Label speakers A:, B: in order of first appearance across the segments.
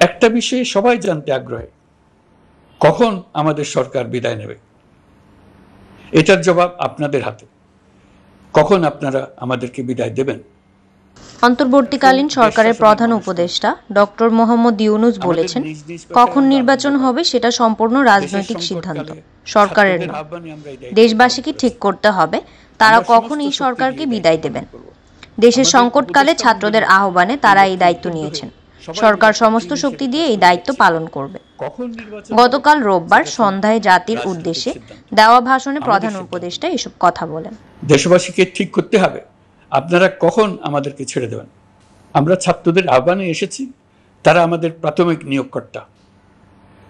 A: একটা বিষয়ে সবাই জানতে আগ্রহী, কখন আমাদের সরকার বিদায় নেবে। এটার জবাব আপনাদের হাতে। কখন আপনারা আমাদেরকে বিদায় দেবেন?
B: অন্তর্বর্তীকালীন সরকারের প্রধান উপদেষ্টা ডক্টর মোহাম্মদ ইউনূস বলেছেন, কখন নির্বাচন হবে সেটা সম্পূর্ণ রাজনৈতিক সিদ্ধান্ত, সরকারের নয়। দেশবাসীকে ঠিক করতে হবে তারা কখন এই সরকারকে বিদায় দেবেন। দেশের সংকটকালে ছাত্রদের আহ্বানে তারা এই দায়িত্ব নিয়েছেন। সরকার সমস্ত শক্তি দিয়ে এই দায়িত্ব পালন করবে। গতকাল রোববার সন্ধ্যায় জাতির উদ্দেশ্যে দেওয়া ভাষণে প্রধান উপদেষ্টা এসব কথা বলেন।
A: দেশবাসীকে ঠিক করতে হবে আপনারা কখন আমাদেরকে ছেড়ে দেবেন। আমরা ছাত্রদের আহ্বানে এসেছি, তারা আমাদের প্রাথমিক নিয়োগকর্তা।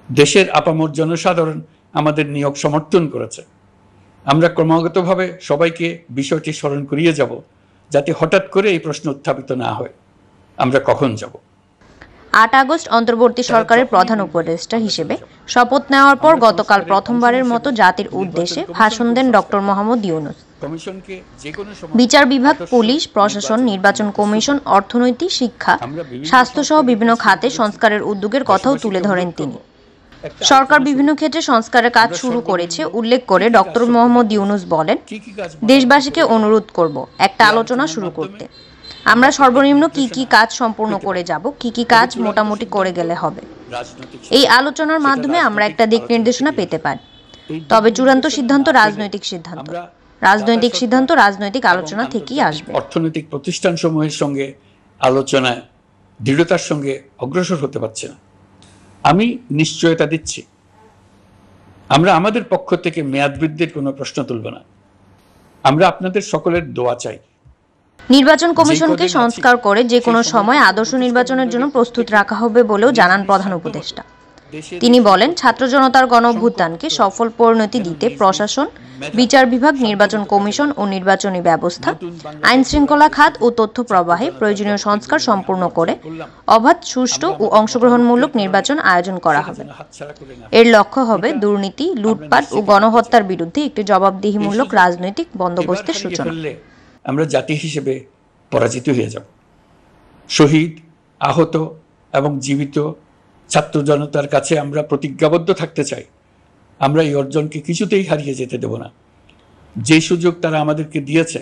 A: দেশের আপামর জনসাধারণ আমাদের নিয়োগ সমর্থন করেছে। আমরা ক্রমাগতভাবে সবাইকে বিষয়টি স্মরণ করিয়ে যাব, যাতে হঠাৎ করে এই প্রশ্ন উত্থাপিত না হয়, আমরা কখন যাব।
B: 8 আগস্ট অন্তর্বর্তী সরকারের প্রধান উপদেষ্টা হিসেবে শপথ নেওয়ার পর গতকাল প্রথমবারের মতো জাতির উদ্দেশ্যে ভাষণ দেন ডক্টর মোহাম্মদ ইউনূস। বিচার বিভাগ, পুলিশ, প্রশাসন, নির্বাচন কমিশন, অর্থনীতি, শিক্ষা, স্বাস্থ্যসহ বিভিন্ন খাতে সংস্কারের উদ্যোগের কথাও তুলে ধরেন তিনি। সরকার বিভিন্ন ক্ষেত্রে সংস্কারের কাজ শুরু করেছে উল্লেখ করে ডক্টর মোহাম্মদ ইউনূস বলেন, দেশবাসীকে অনুরোধ করব একটা আলোচনা শুরু করতে। আমরা সর্বনিম্ন কি কি কাজ সম্পূর্ণ করে যাব, কি কি কাজ মোটামুটি করে গেলে হবে। এই আলোচনার মাধ্যমে আমরা একটা দিক নির্দেশনা পেতে পারি। তবে চূড়ান্ত সিদ্ধান্ত রাজনৈতিক সিদ্ধান্ত। রাজনৈতিক সিদ্ধান্ত রাজনৈতিক আলোচনা থেকেই আসবে।
A: অর্থনৈতিক প্রতিষ্ঠানসমূহের সঙ্গে আলোচনায় দৃঢ়তার সঙ্গে অগ্রসর হতে পারছে না। আমি নিশ্চয়তা দিচ্ছি, আমরা আমাদের পক্ষ থেকে মেয়াদ বৃদ্ধির কোনো প্রশ্ন তুলব না। আমরা আপনাদের সকলের দোয়া চাই।
B: নির্বাচন কমিশনকে সংস্কার করে যে কোনো সময় আদর্শ নির্বাচনের জন্য প্রস্তুত রাখা হবে বলেও জানান প্রধান উপদেষ্টা। তিনি বলেন, ছাত্র জনতার গণঅভ্যুত্থানকে সফল পরিণতি দিতে প্রশাসন, বিচার বিভাগ, নির্বাচন কমিশন ও নির্বাচনী ব্যবস্থা, আইন শৃঙ্খলা খাত ও তথ্য প্রবাহে প্রয়োজনীয় সংস্কার সম্পূর্ণ করে অবাধ, সুষ্ঠু ও অংশগ্রহণমূলক নির্বাচন আয়োজন করা হবে। এর লক্ষ্য হবে দুর্নীতি, লুটপাট ও গণহত্যার বিরুদ্ধে একটি জবাবদিহিমূলক রাজনৈতিক বন্দোবস্তের সূচনা।
A: আমরা জাতি হিসেবে পরাজিত হয়ে যাব। শহীদ, আহত এবং জীবিত ছাত্র জনতার কাছে আমরা প্রতিজ্ঞাবদ্ধ থাকতে চাই। আমরা এই অর্জনকে কিছুতেই হারিয়ে যেতে দেব না। যে সুযোগ তারা আমাদেরকে দিয়েছে,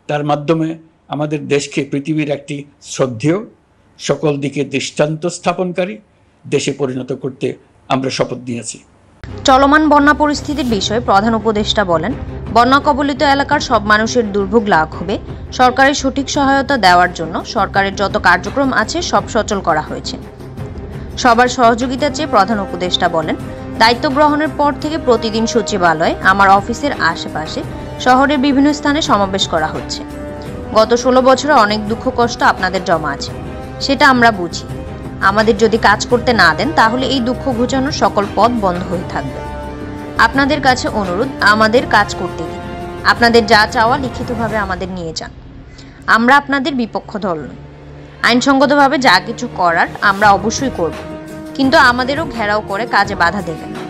A: তার মাধ্যমে আমাদের দেশকে পৃথিবীর একটি শ্রদ্ধেয়, সকল দিকে দৃষ্টান্ত স্থাপনকারী দেশে পরিণত করতে আমরা শপথ নিয়েছি।
B: চলমান বন্যা পরিস্থিতির বিষয়ে প্রধান উপদেষ্টা বলেন, বন্যা কবলিত এলাকার সব মানুষের দুর্ভোগ লাঘবে সরকারের সঠিক সহায়তা দেওয়ার জন্য সরকারের যত কার্যক্রম আছে সব সচল করা হয়েছে। সবার সহযোগিতা চেয়ে প্রধান উপদেষ্টা বলেন, দায়িত্ব গ্রহণের পর থেকে প্রতিদিন সচিবালয়, আমার অফিসের আশেপাশে, শহরের বিভিন্ন স্থানে সমাবেশ করা হচ্ছে। গত 16 বছরে অনেক দুঃখ কষ্ট আপনাদের জমা আছে, সেটা আমরা বুঝি। আমাদের যদি কাজ করতে না দেন তাহলে এই দুঃখ ঘোচানোর সকল পথ বন্ধ হয়ে থাকবে। আপনাদের কাছে অনুরোধ, আমাদের কাজ করতে দিন। আপনাদের যা চাওয়া লিখিতভাবে আমাদের নিয়ে যান। আমরা আপনাদের বিপক্ষ দল নই। আইনসঙ্গতভাবে যা কিছু করার আমরা অবশ্যই করব, কিন্তু আমাদেরও ঘেরাও করে কাজে বাধা দেবেন না।